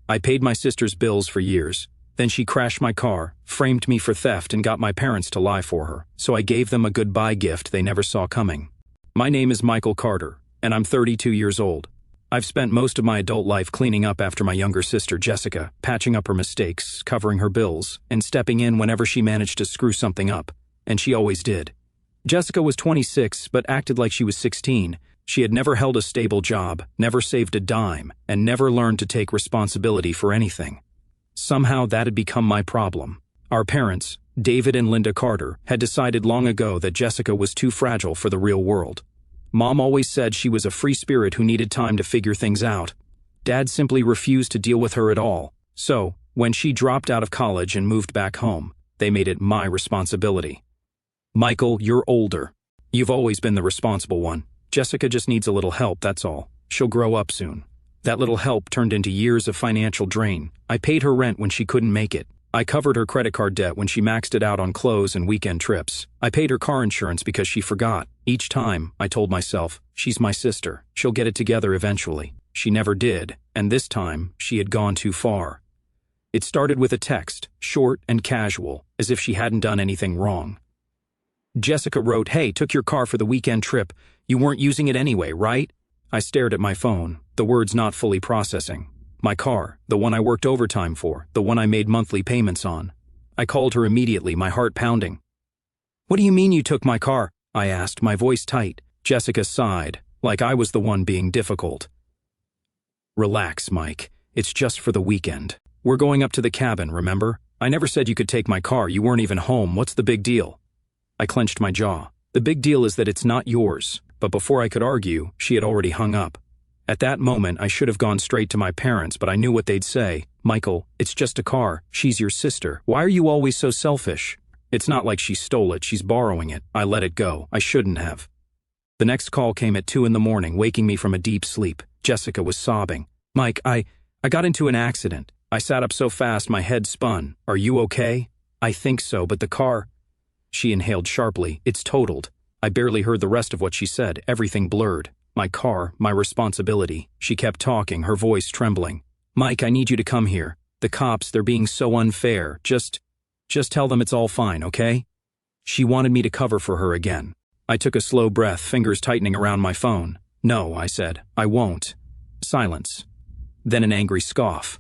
I paid my sister's bills for years. Then she crashed my car, framed me for theft, and got my parents to lie for her, so I gave them a goodbye gift they never saw coming. My name is Michael Carter, and I'm 32 years old. I've spent most of my adult life cleaning up after my younger sister Jessica, patching up her mistakes, covering her bills, and stepping in whenever she managed to screw something up, and she always did. Jessica was 26 but acted like she was 16. She had never held a stable job, never saved a dime, and never learned to take responsibility for anything. Somehow that had become my problem. Our parents, David and Linda Carter, had decided long ago that Jessica was too fragile for the real world. Mom always said she was a free spirit who needed time to figure things out. Dad simply refused to deal with her at all. So, when she dropped out of college and moved back home, they made it my responsibility. Michael, you're older. You've always been the responsible one. Jessica just needs a little help, that's all. She'll grow up soon. That little help turned into years of financial drain. I paid her rent when she couldn't make it. I covered her credit card debt when she maxed it out on clothes and weekend trips. I paid her car insurance because she forgot. Each time, I told myself, she's my sister. She'll get it together eventually. She never did, and this time, she had gone too far. It started with a text, short and casual, as if she hadn't done anything wrong. Jessica wrote, "Hey, took your car for the weekend trip. You weren't using it anyway, right?" I stared at my phone, the words not fully processing. My car, the one I worked overtime for, the one I made monthly payments on. I called her immediately, my heart pounding. "What do you mean you took my car?" I asked, my voice tight. Jessica sighed, like I was the one being difficult. "Relax, Mike. It's just for the weekend. We're going up to the cabin, remember? I never said you could take my car. You weren't even home. What's the big deal?" I clenched my jaw. "The big deal is that it's not yours." But before I could argue, she had already hung up. At that moment, I should have gone straight to my parents, but I knew what they'd say. "Michael, it's just a car. She's your sister. Why are you always so selfish?" "It's not like she stole it. She's borrowing it." I let it go. I shouldn't have. The next call came at 2 a.m, waking me from a deep sleep. Jessica was sobbing. "Mike, I got into an accident. I sat up so fast my head spun. Are you okay?" "I think so, but the car..." She inhaled sharply. "It's totaled." I barely heard the rest of what she said, everything blurred. My car, my responsibility. She kept talking, her voice trembling. "Mike, I need you to come here. The cops, they're being so unfair. Just tell them it's all fine, okay?" She wanted me to cover for her again. I took a slow breath, fingers tightening around my phone. "No," I said. "I won't." Silence. Then an angry scoff.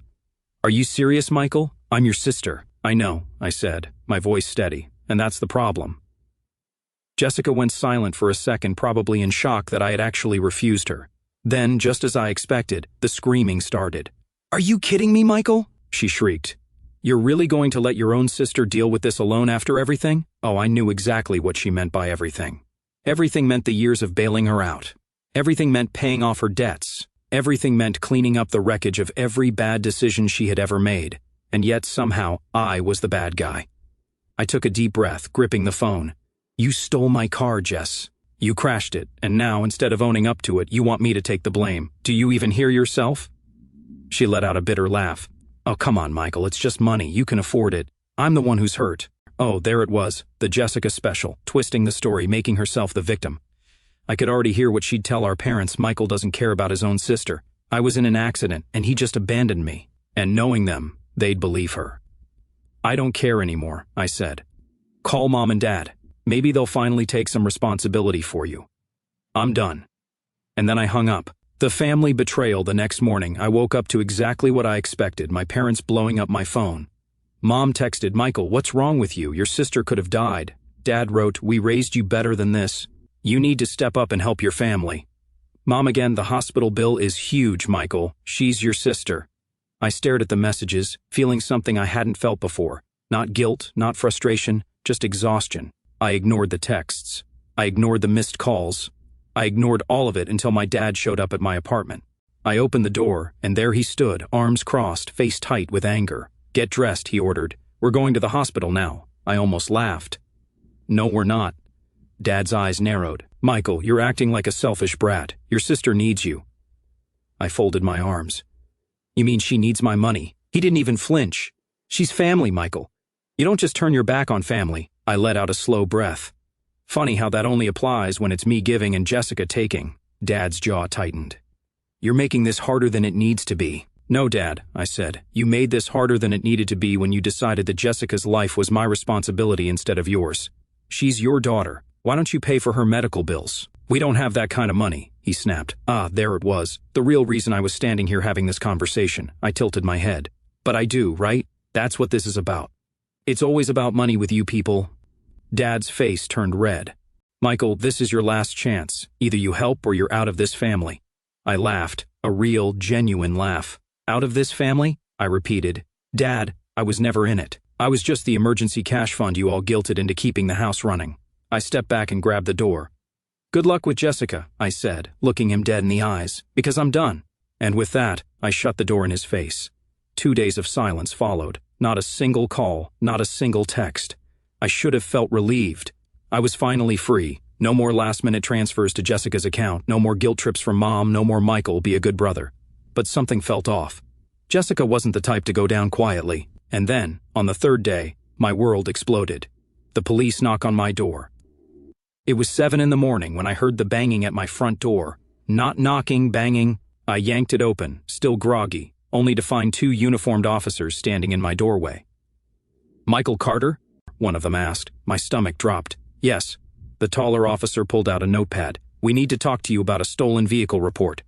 "Are you serious, Michael? I'm your sister." "I know," I said, my voice steady, "and that's the problem." Jessica went silent for a second, probably in shock that I had actually refused her. Then, just as I expected, the screaming started. "Are you kidding me, Michael?" she shrieked. "You're really going to let your own sister deal with this alone after everything?" Oh, I knew exactly what she meant by everything. Everything meant the years of bailing her out. Everything meant paying off her debts. Everything meant cleaning up the wreckage of every bad decision she had ever made. And yet, somehow, I was the bad guy. I took a deep breath, gripping the phone. "You stole my car, Jess. You crashed it, and now, instead of owning up to it, you want me to take the blame. Do you even hear yourself?" She let out a bitter laugh. "Oh, come on, Michael, it's just money. You can afford it. I'm the one who's hurt." Oh, there it was, the Jessica special, twisting the story, making herself the victim. I could already hear what she'd tell our parents. Michael doesn't care about his own sister. I was in an accident, and he just abandoned me. And knowing them, they'd believe her. "I don't care anymore," I said. "Call Mom and Dad. Maybe they'll finally take some responsibility for you. I'm done." And then I hung up. The family betrayal. The next morning, I woke up to exactly what I expected, my parents blowing up my phone. Mom texted, "Michael, what's wrong with you? Your sister could have died." Dad wrote, "We raised you better than this. You need to step up and help your family." Mom again, "The hospital bill is huge, Michael. She's your sister." I stared at the messages, feeling something I hadn't felt before. Not guilt, not frustration, just exhaustion. I ignored the texts. I ignored the missed calls. I ignored all of it until my dad showed up at my apartment. I opened the door, and there he stood, arms crossed, face tight with anger. "Get dressed," he ordered. "We're going to the hospital now." I almost laughed. "No, we're not." Dad's eyes narrowed. "Michael, you're acting like a selfish brat. Your sister needs you." I folded my arms. "You mean she needs my money?" He didn't even flinch. "She's family, Michael. You don't just turn your back on family." I let out a slow breath. Funny how that only applies when it's me giving and Jessica taking. Dad's jaw tightened. "You're making this harder than it needs to be." No, Dad, I said. You made this harder than it needed to be when you decided that Jessica's life was my responsibility instead of yours. She's your daughter. Why don't you pay for her medical bills? We don't have that kind of money, he snapped. Ah, there it was. The real reason I was standing here having this conversation. I tilted my head. But I do, right? That's what this is about. It's always about money with you people. Dad's face turned red. Michael, this is your last chance. Either you help or you're out of this family. I laughed, a real, genuine laugh. Out of this family? I repeated. Dad, I was never in it. I was just the emergency cash fund you all guilted into keeping the house running. I stepped back and grabbed the door. Good luck with Jessica, I said, looking him dead in the eyes, because I'm done. And with that, I shut the door in his face. 2 days of silence followed. Not a single call, not a single text. I should have felt relieved. I was finally free. No more last-minute transfers to Jessica's account, no more guilt trips from Mom, no more Michael, be a good brother. But something felt off. Jessica wasn't the type to go down quietly. And then, on the third day, my world exploded. The police knock on my door. It was 7 in the morning when I heard the banging at my front door. Not knocking, banging. I yanked it open, still groggy, only to find 2 uniformed officers standing in my doorway. Michael Carter? One of them asked. My stomach dropped. Yes. The taller officer pulled out a notepad. We need to talk to you about a stolen vehicle report.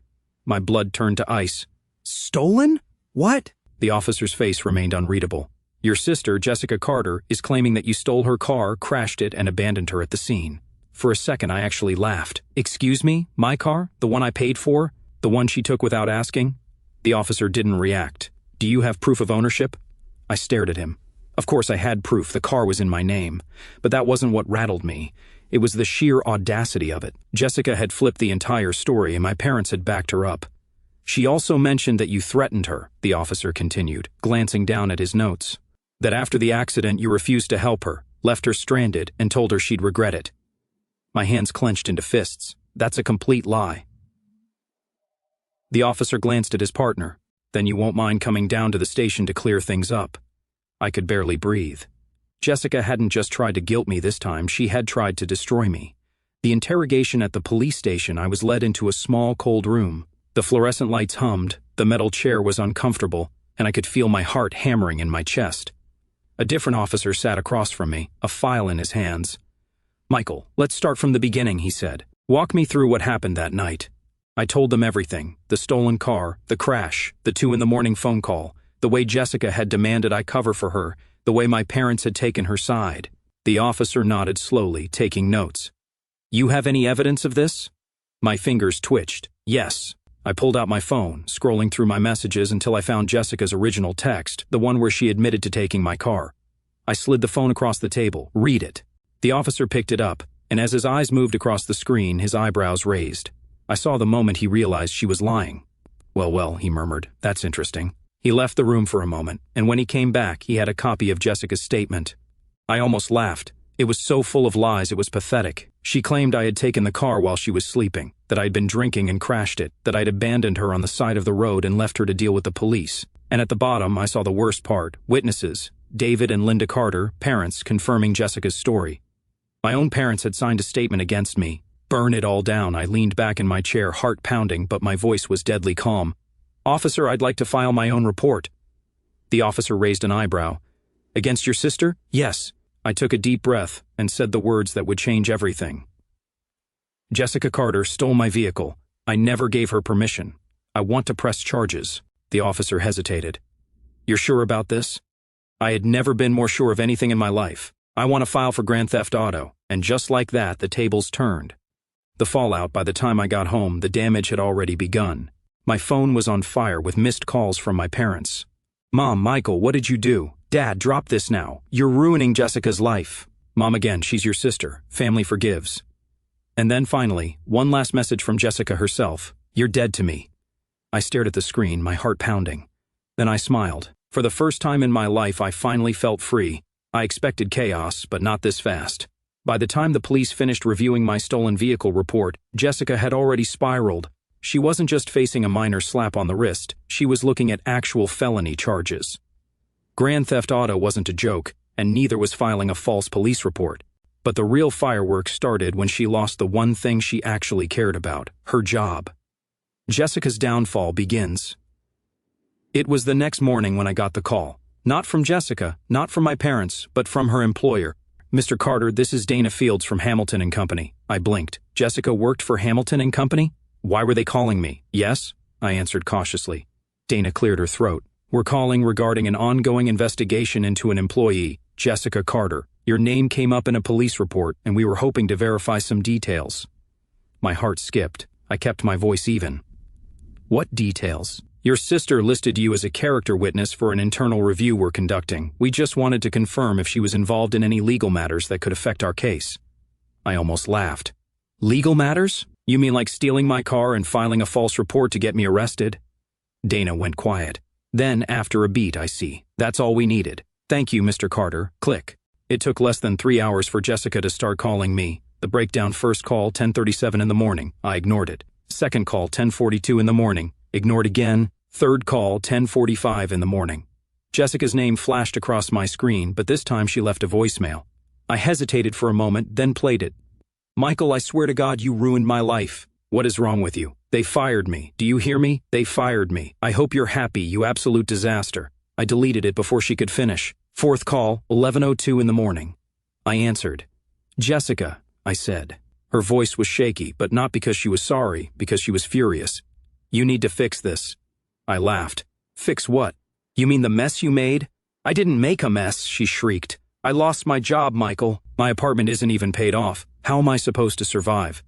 My blood turned to ice. Stolen? What? The officer's face remained unreadable. Your sister, Jessica Carter, is claiming that you stole her car, crashed it, and abandoned her at the scene. For a second, I actually laughed. Excuse me? My car? The one I paid for? The one she took without asking? The officer didn't react. Do you have proof of ownership? I stared at him. Of course I had proof, the car was in my name. But that wasn't what rattled me. It was the sheer audacity of it. Jessica had flipped the entire story and my parents had backed her up. She also mentioned that you threatened her, the officer continued, glancing down at his notes. That after the accident you refused to help her, left her stranded, and told her she'd regret it. My hands clenched into fists. That's a complete lie. The officer glanced at his partner. Then you won't mind coming down to the station to clear things up. I could barely breathe. Jessica hadn't just tried to guilt me this time, she had tried to destroy me. The interrogation at the police station, I was led into a small, cold room. The fluorescent lights hummed, the metal chair was uncomfortable, and I could feel my heart hammering in my chest. A different officer sat across from me, a file in his hands. Michael, let's start from the beginning, he said. Walk me through what happened that night. I told them everything, the stolen car, the crash, the 2 in the morning phone call, the way Jessica had demanded I cover for her, the way my parents had taken her side. The officer nodded slowly, taking notes. You have any evidence of this? My fingers twitched. Yes. I pulled out my phone, scrolling through my messages until I found Jessica's original text, the one where she admitted to taking my car. I slid the phone across the table. Read it. The officer picked it up, and as his eyes moved across the screen, his eyebrows raised. I saw the moment he realized she was lying. Well, he murmured. That's interesting. He left the room for a moment, and when he came back, he had a copy of Jessica's statement. I almost laughed. It was so full of lies, it was pathetic. She claimed I had taken the car while she was sleeping, that I'd been drinking and crashed it, that I'd abandoned her on the side of the road and left her to deal with the police. And at the bottom, I saw the worst part, witnesses, David and Linda Carter, parents, confirming Jessica's story. My own parents had signed a statement against me. Burn it all down. I leaned back in my chair, heart pounding, but my voice was deadly calm. Officer, I'd like to file my own report. The officer raised an eyebrow. Against your sister? Yes. I took a deep breath and said the words that would change everything. Jessica Carter stole my vehicle. I never gave her permission. I want to press charges. The officer hesitated. You're sure about this? I had never been more sure of anything in my life. I want to file for grand theft auto. And just like that, the tables turned. The fallout, by the time I got home, the damage had already begun. My phone was on fire with missed calls from my parents. Mom, Michael, what did you do? Dad, drop this now. You're ruining Jessica's life. Mom again, she's your sister. Family forgives. And then finally, one last message from Jessica herself. You're dead to me. I stared at the screen, my heart pounding. Then I smiled. For the first time in my life, I finally felt free. I expected chaos, but not this fast. By the time the police finished reviewing my stolen vehicle report, Jessica had already spiraled. She wasn't just facing a minor slap on the wrist, she was looking at actual felony charges. Grand theft auto wasn't a joke, and neither was filing a false police report. But the real fireworks started when she lost the one thing she actually cared about, her job. Jessica's downfall begins. It was the next morning when I got the call. Not from Jessica, not from my parents, but from her employer. Mr. Carter, this is Dana Fields from Hamilton and Company. I blinked. Jessica worked for Hamilton and Company? Why were they calling me? Yes, I answered cautiously. Dana cleared her throat. We're calling regarding an ongoing investigation into an employee, Jessica Carter. Your name came up in a police report, and we were hoping to verify some details. My heart skipped. I kept my voice even. What details? Your sister listed you as a character witness for an internal review we're conducting. We just wanted to confirm if she was involved in any legal matters that could affect our case. I almost laughed. Legal matters? You mean like stealing my car and filing a false report to get me arrested? Dana went quiet. Then, after a beat, I see. That's all we needed. Thank you, Mr. Carter. Click. It took less than 3 hours for Jessica to start calling me. The breakdown: first call, 10:37 in the morning. I ignored it. Second call, 10:42 in the morning. Ignored again. Third call, 10:45 in the morning. Jessica's name flashed across my screen, but this time she left a voicemail. I hesitated for a moment, then played it. Michael, I swear to God you ruined my life. What is wrong with you? They fired me. Do you hear me? They fired me. I hope you're happy, you absolute disaster. I deleted it before she could finish. Fourth call, 11:02 in the morning. I answered. Jessica, I said. Her voice was shaky, but not because she was sorry, because she was furious. You need to fix this. I laughed. Fix what? You mean the mess you made? I didn't make a mess, she shrieked. I lost my job, Michael. My apartment isn't even paid off. How am I supposed to survive?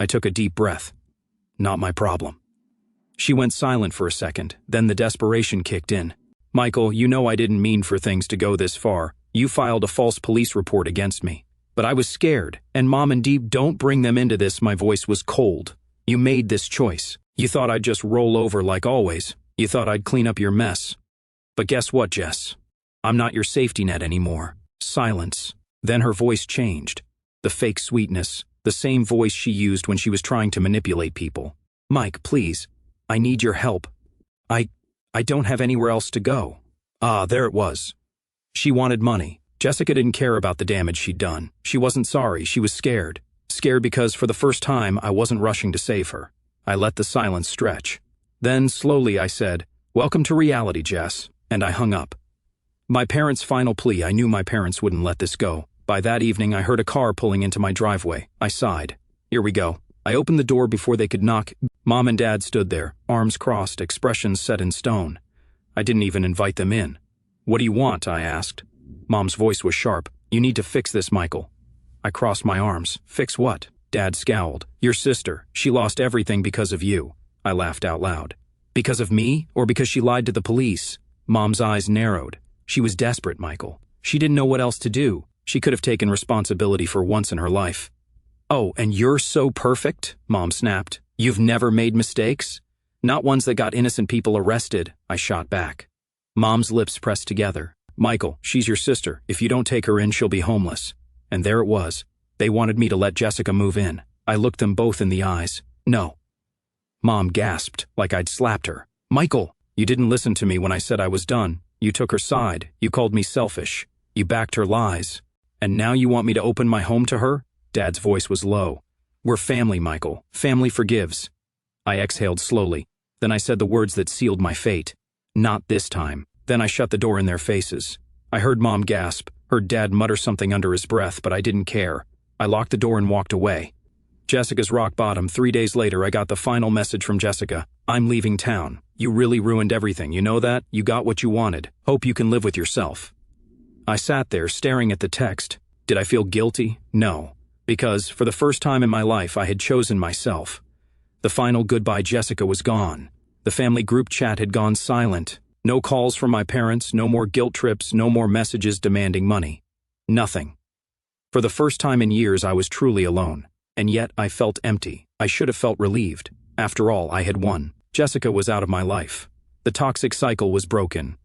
I took a deep breath. Not my problem. She went silent for a second, then the desperation kicked in. Michael, you know I didn't mean for things to go this far. You filed a false police report against me. But I was scared, and Mom and Dee, don't bring them into this. My voice was cold. You made this choice. You thought I'd just roll over like always. You thought I'd clean up your mess. But guess what, Jess? I'm not your safety net anymore. Silence. Then her voice changed. The fake sweetness, the same voice she used when she was trying to manipulate people. Mike, please. I need your help. I don't have anywhere else to go. Ah, there it was. She wanted money. Jessica didn't care about the damage she'd done. She wasn't sorry, she was scared. Scared because for the first time I wasn't rushing to save her. I let the silence stretch. Then, slowly, I said, Welcome to reality, Jess, and I hung up. My parents' final plea, I knew my parents wouldn't let this go. By that evening, I heard a car pulling into my driveway. I sighed. Here we go. I opened the door before they could knock. Mom and Dad stood there, arms crossed, expressions set in stone. I didn't even invite them in. What do you want? I asked. Mom's voice was sharp. You need to fix this, Michael. I crossed my arms. Fix what? Dad scowled. Your sister. She lost everything because of you. I laughed out loud. Because of me, or because she lied to the police? Mom's eyes narrowed. She was desperate, Michael. She didn't know what else to do. She could have taken responsibility for once in her life. Oh, and you're so perfect? Mom snapped. You've never made mistakes? Not ones that got innocent people arrested, I shot back. Mom's lips pressed together. Michael, she's your sister. If you don't take her in, she'll be homeless. And there it was. They wanted me to let Jessica move in. I looked them both in the eyes. No. Mom gasped, like I'd slapped her. Michael, you didn't listen to me when I said I was done. You took her side. You called me selfish. You backed her lies. And now you want me to open my home to her? Dad's voice was low. We're family, Michael. Family forgives. I exhaled slowly. Then I said the words that sealed my fate. Not this time. Then I shut the door in their faces. I heard Mom gasp, heard Dad mutter something under his breath, but I didn't care. I locked the door and walked away. Jessica's rock bottom. 3 days later, I got the final message from Jessica. I'm leaving town. You really ruined everything, you know that? You got what you wanted. Hope you can live with yourself. I sat there, staring at the text. Did I feel guilty? No. Because, for the first time in my life, I had chosen myself. The final goodbye Jessica was gone. The family group chat had gone silent. No calls from my parents, no more guilt trips, no more messages demanding money. Nothing. For the first time in years, I was truly alone. And yet, I felt empty. I should have felt relieved. After all, I had won. Jessica was out of my life. The toxic cycle was broken.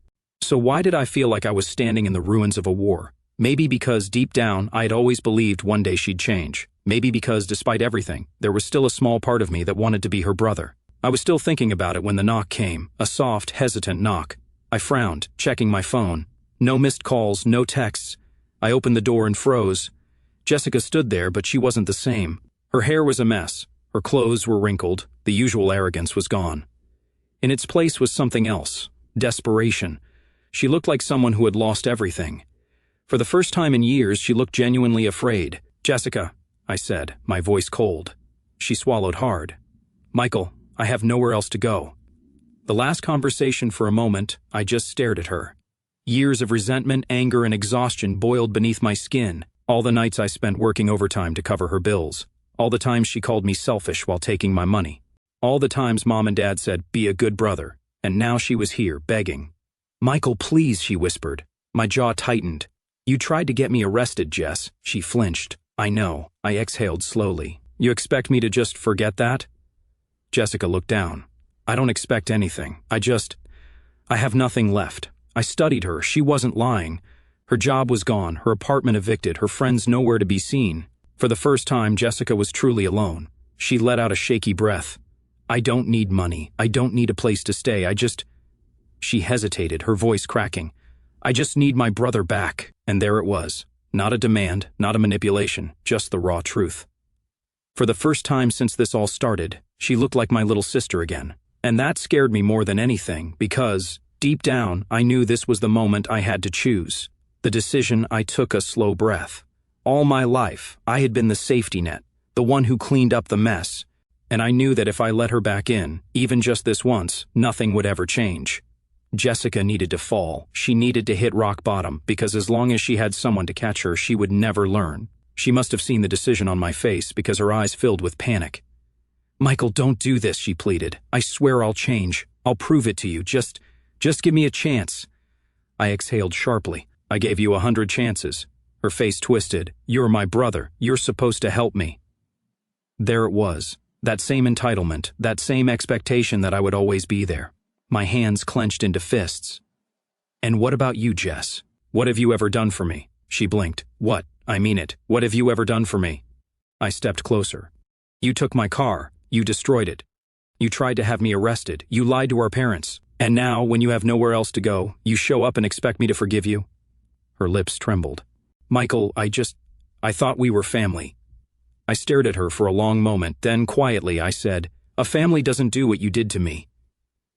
So why did I feel like I was standing in the ruins of a war? Maybe because deep down, I had always believed one day she'd change. Maybe because, despite everything, there was still a small part of me that wanted to be her brother. I was still thinking about it when the knock came, a soft, hesitant knock. I frowned, checking my phone. No missed calls, no texts. I opened the door and froze. Jessica stood there, but she wasn't the same. Her hair was a mess. Her clothes were wrinkled. The usual arrogance was gone. In its place was something else. Desperation. She looked like someone who had lost everything. For the first time in years, she looked genuinely afraid. "Jessica," I said, my voice cold. She swallowed hard. "Michael, I have nowhere else to go." The last conversation, for a moment, I just stared at her. Years of resentment, anger, and exhaustion boiled beneath my skin. All the nights I spent working overtime to cover her bills. All the times she called me selfish while taking my money. All the times Mom and Dad said, "Be a good brother." And now she was here, begging. "Michael, please," she whispered. My jaw tightened. "You tried to get me arrested, Jess." She flinched. "I know." I exhaled slowly. "You expect me to just forget that?" Jessica looked down. "I don't expect anything. I have nothing left." I studied her. She wasn't lying. Her job was gone, her apartment evicted, her friends nowhere to be seen. For the first time, Jessica was truly alone. She let out a shaky breath. "I don't need money. I don't need a place to stay. She hesitated, her voice cracking. "I just need my brother back." And there it was. Not a demand, not a manipulation, just the raw truth. For the first time since this all started, she looked like my little sister again. And that scared me more than anything, because, deep down, I knew this was the moment I had to choose. The decision. I took a slow breath. All my life, I had been the safety net, the one who cleaned up the mess. And I knew that if I let her back in, even just this once, nothing would ever change. Jessica needed to fall. She needed to hit rock bottom, because as long as she had someone to catch her, she would never learn. She must have seen the decision on my face, because her eyes filled with panic. "Michael, don't do this," she pleaded. "I swear I'll change. I'll prove it to you. Just give me a chance." I exhaled sharply. "I gave you 100 chances." Her face twisted. "You're my brother. You're supposed to help me." There it was. That same entitlement, that same expectation that I would always be there. My hands clenched into fists. "And what about you, Jess? What have you ever done for me?" She blinked. "What? I mean it. What have you ever done for me?" I stepped closer. "You took my car. You destroyed it. You tried to have me arrested. You lied to our parents. And now, when you have nowhere else to go, you show up and expect me to forgive you?" Her lips trembled. "Michael, I thought we were family." I stared at her for a long moment, then quietly I said, "A family doesn't do what you did to me."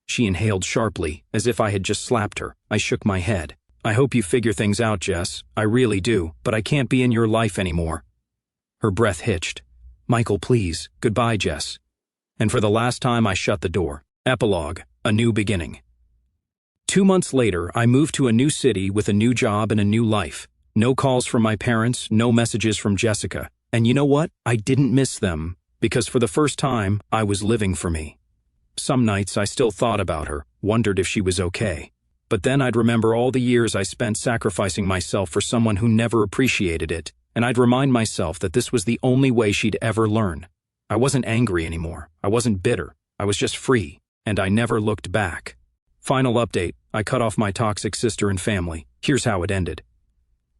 She inhaled sharply, as if I had just slapped her. I shook my head. "I hope you figure things out, Jess. I really do, but I can't be in your life anymore." Her breath hitched. "Michael, please. Goodbye, Jess." And for the last time I shut the door. Epilogue, a new beginning. 2 months later, I moved to a new city with a new job and a new life. No calls from my parents, no messages from Jessica. And you know what? I didn't miss them, because for the first time, I was living for me. Some nights I still thought about her, wondered if she was okay. But then I'd remember all the years I spent sacrificing myself for someone who never appreciated it, and I'd remind myself that this was the only way she'd ever learn. I wasn't angry anymore. I wasn't bitter. I was just free, and I never looked back. Final update, I cut off my toxic sister and family. Here's how it ended.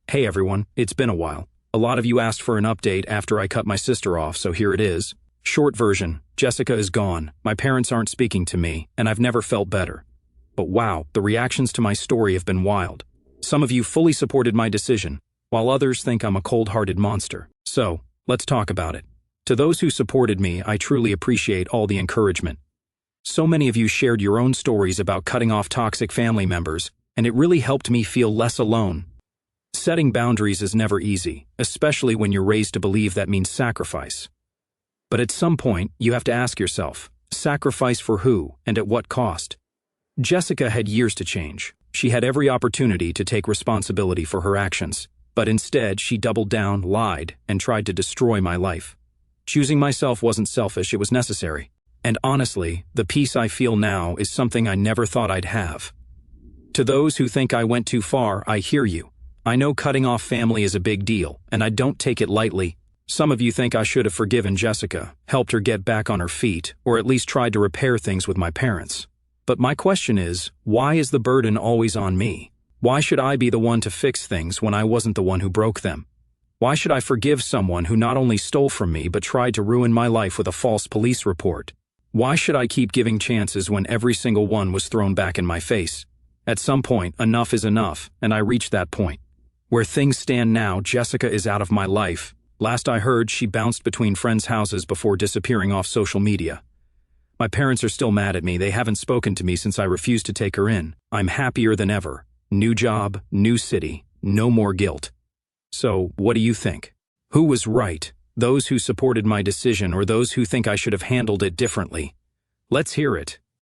Hey everyone, it's been a while. A lot of you asked for an update after I cut my sister off, so here it is. Short version, Jessica is gone, my parents aren't speaking to me, and I've never felt better. But wow, the reactions to my story have been wild. Some of you fully supported my decision, while others think I'm a cold-hearted monster. So, let's talk about it. To those who supported me, I truly appreciate all the encouragement. So many of you shared your own stories about cutting off toxic family members, and it really helped me feel less alone. Setting boundaries is never easy, especially when you're raised to believe that means sacrifice. But at some point, you have to ask yourself, sacrifice for who and at what cost? Jessica had years to change. She had every opportunity to take responsibility for her actions, but instead she doubled down, lied, and tried to destroy my life. Choosing myself wasn't selfish, it was necessary. And honestly, the peace I feel now is something I never thought I'd have. To those who think I went too far, I hear you. I know cutting off family is a big deal, and I don't take it lightly. Some of you think I should have forgiven Jessica, helped her get back on her feet, or at least tried to repair things with my parents. But my question is, why is the burden always on me? Why should I be the one to fix things when I wasn't the one who broke them? Why should I forgive someone who not only stole from me but tried to ruin my life with a false police report? Why should I keep giving chances when every single one was thrown back in my face? At some point, enough is enough, and I reached that point. Where things stand now, Jessica is out of my life. Last I heard, she bounced between friends' houses before disappearing off social media. My parents are still mad at me. They haven't spoken to me since I refused to take her in. I'm happier than ever. New job, new city, no more guilt. So, what do you think? Who was right? Those who supported my decision or those who think I should have handled it differently? Let's hear it.